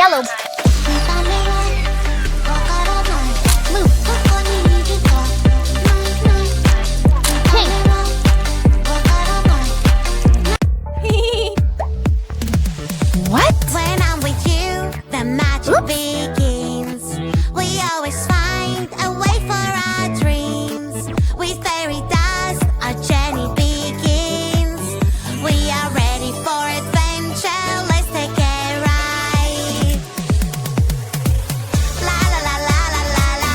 yellow. Blue. Pink. What? When I'm with you, the magic begins. We always find a way for our dreams. With fairy dust, our journey begins. We are ready for adventure. Let's take a ride. La la la la la la la.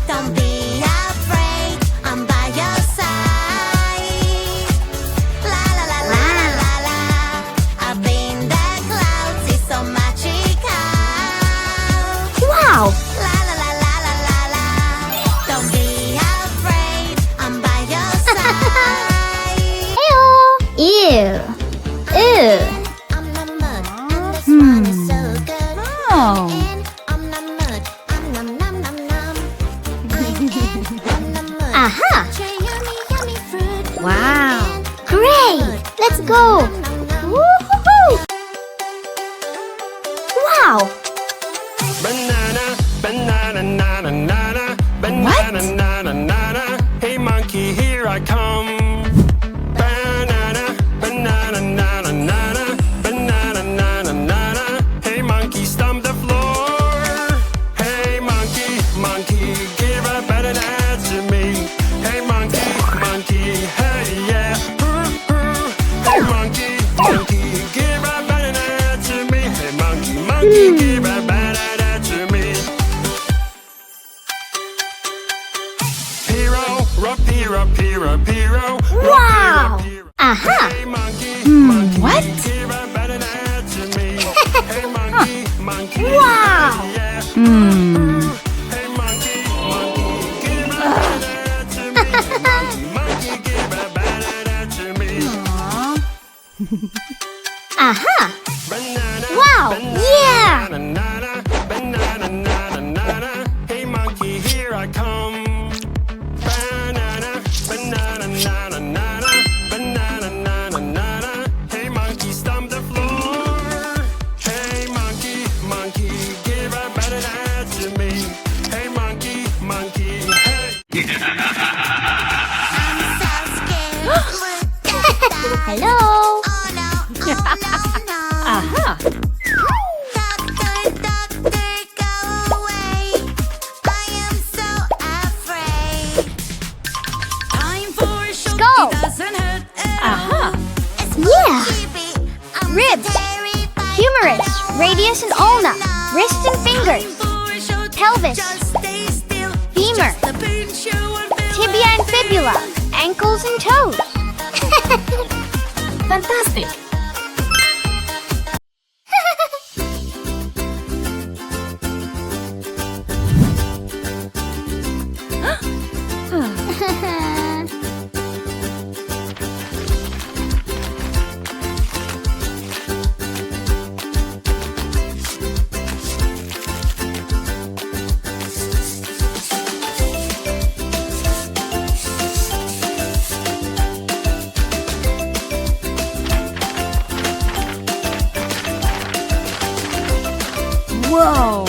Don't be afraid, I'm by your side. La la la la la la la. Up in the clouds, it's so magical. Wow. La la la la la la la. Don't be afraid, I'm by your side. Ew. Ew. Ew. I'm the mud, and the smile is so good. Oh. And I'm the mud, I'm num num num num. I'm the mud. Aha. Try yummy yummy fruit. Wow. And Great. Let's go. num num num. Woohoo. Wow. Banana, banana, nana, nana, banana, nana, nana. Hey monkey, here I come. Banana, banana, nana, nana, banana, nana, nana. Hey monkey, stomp the floor. Hey monkey, monkey, give a banana to me. Hey monkey, monkey, hey yeah. Hey monkey, monkey, give a banana to me. Hey monkey, monkey, give a banana to me. Hero, rock, hero, hero, hero. Wow. Aha. Hey monkey, monkey, what? give a banana to me. Hey monkey, monkey, Wow. yeah. Hey monkey, monkey, give a banana to me. Hey monkey, give a banana to me. Aha. Banana, Wow. Yeah. banana, banana, banana, banana. Hey monkey, here I come. Banana, banana, banana, banana, banana, banana, banana. Hey monkey, stomp the floor. Hey monkey, monkey, give a banana to me. Hey monkey, monkey, hey. I'm so scared. Hello. Oh no, oh no, no. Aha. Doctor, doctor, go away. I am so afraid. Time for a shot, Go. it doesn't hurt at Aha. all. It's Yeah. creepy, I'm Ribs. terrified. Humerus, radius and ulna, wrist and fingers, Time for a shot, pelvis, just stay still. femur, Just a pinch, you will feel tibia and like fibula, ankles and toes. Fantastic! Whoa.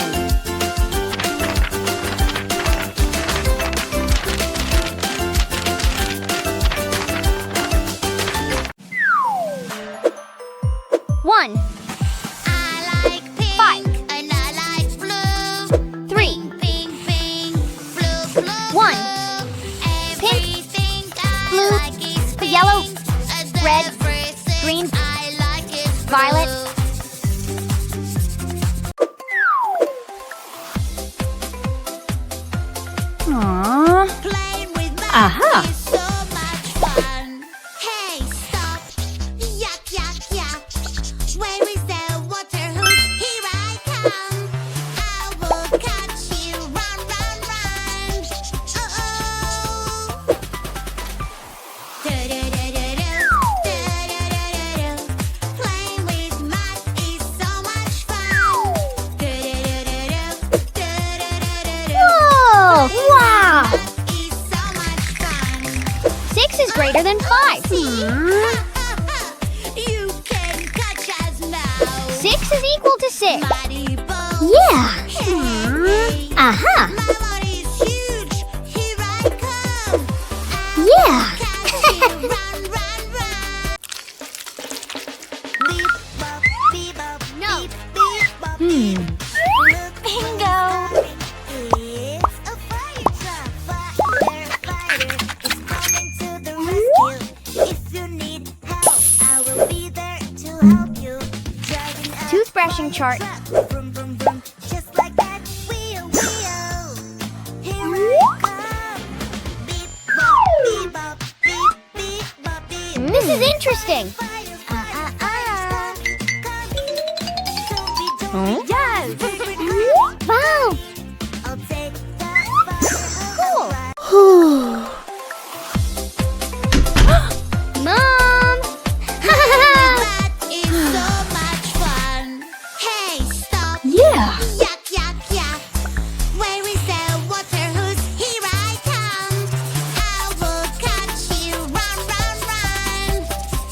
One, I like pink, 5, and I like blue. 3, Pink, pink, blue, blue, 1, everything I blue, like is pink. yellow, And red, everything green, I like is violet. blue. Aww. Playing with mud Aha. is so much fun. Hey, stop! Yuck, yuck, yuck! Where is the water hose? Here I come. I will catch you. Run, run, run! Oh, oh! Do-do-do-do-do, do-do-do-do-do. Playing with mud is so much fun. Do-do-do-do-do, do-do-do-do-do. Whoa. Wow. Is so much fun. 6 is greater than 5. You can catch us now. 6 is equal to 6. Mighty Yeah. Hey, Aha. my body's huge. Here I come. Yeah. Catch you, run, run, run. Beep, bop, beep, bop, No. beep, beep, bop, beep. Look Bingo. It's a fire truck. Firefighter is coming to the rescue. If you need help, I will be there to help you. Driving a Toothbrushing fire chart. truck. Vroom, vroom, vroom. Just like that. Wheel, wheel. Here I come. Beep, bop, beep, bop, beep, beep, bop, beep. This is interesting. Yes! Wow. I'll take the fire hose. Cool. Mom. That is so much fun. Hey, stop. Yeah. Yuck, yuck, yuck. Where is the water hose? Here I come. I will catch you. Run, run, run.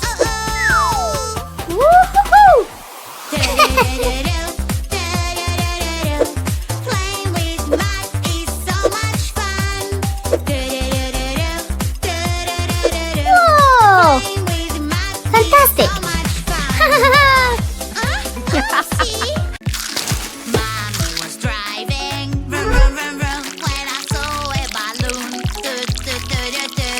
Oh, Woo-hoo-hoo. oh. Playing with mud is so much fun. Whoa. Playing with mud Fantastic. is so much fun. See? Mommy was driving, vroom, vroom, vroom, vroom, when I saw a balloon. Do, do, do, do, do.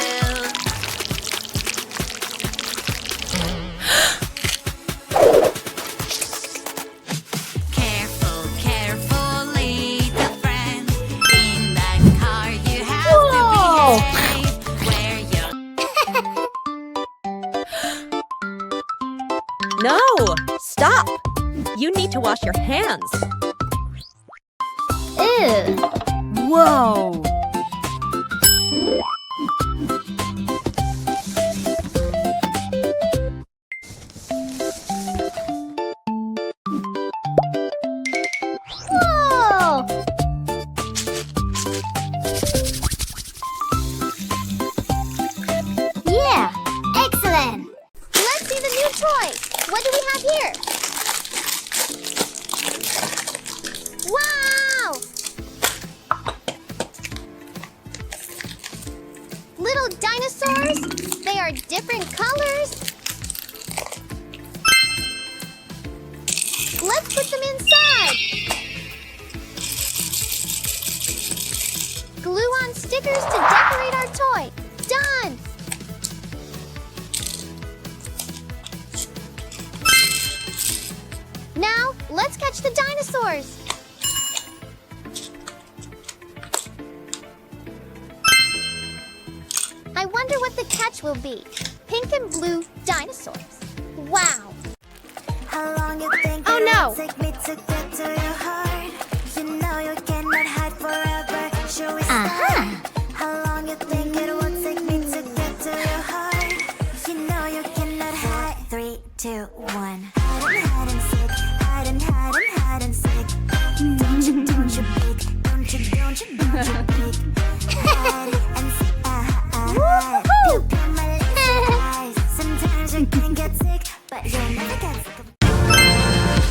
Careful, careful, little friend. In the car you have Whoa. to behave. Where you're No! Stop! You need to wash your hands. Ew. Whoa! Whoa. Yeah. Excellent. Let's see the new toy. What do we have here? Wow. Little dinosaurs. They are different colors. Let's put them inside. Glue on stickers to decorate our toy. Done! Now, let's catch the dinosaurs. I wonder what the catch will be. Pink and blue dinosaurs. Wow! How long you think Oh, it no. will take me to get to your heart? You know you cannot hide forever. Should we start? Aha! How long you think it will take me to get to your heart? You know you cannot hide. 3, 2, 1. Hide and seek. Hide and hide and hide and seek. Don't you peek. Don't you peek. Hide and seek. Woo-hoo. Peep in my little eyes. Sometimes you can get sick, but you'll never get sick of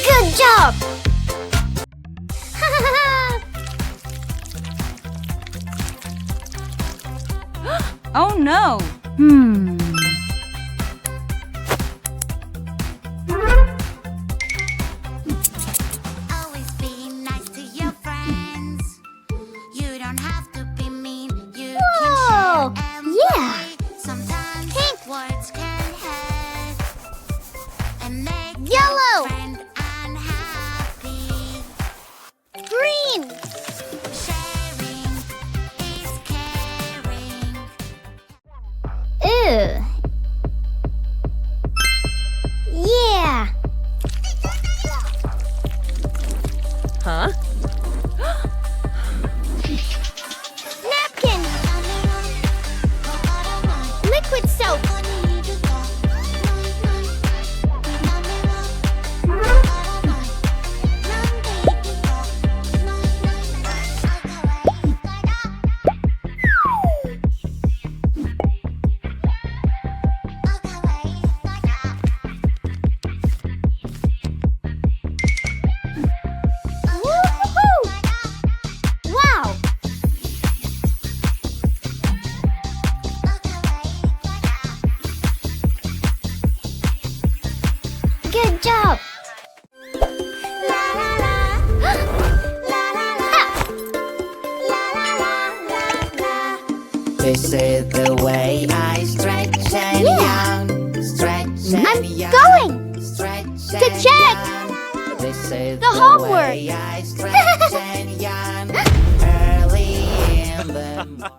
Good job! Oh no! Always be nice to your friends. You don't have to be mean. You Whoa, can share and yeah. play. Sometimes words can hurt and make Yellow. your friend unhappy. Green! Sharing is caring. Ew. liquid soap. Woo-hoo-hoo! Wow! Good job! This is the way I stretch and Yeah. yawn, stretch and I'm yawn, going stretch to and check yawn. This is the homework. way I stretch and yawn early in the morning.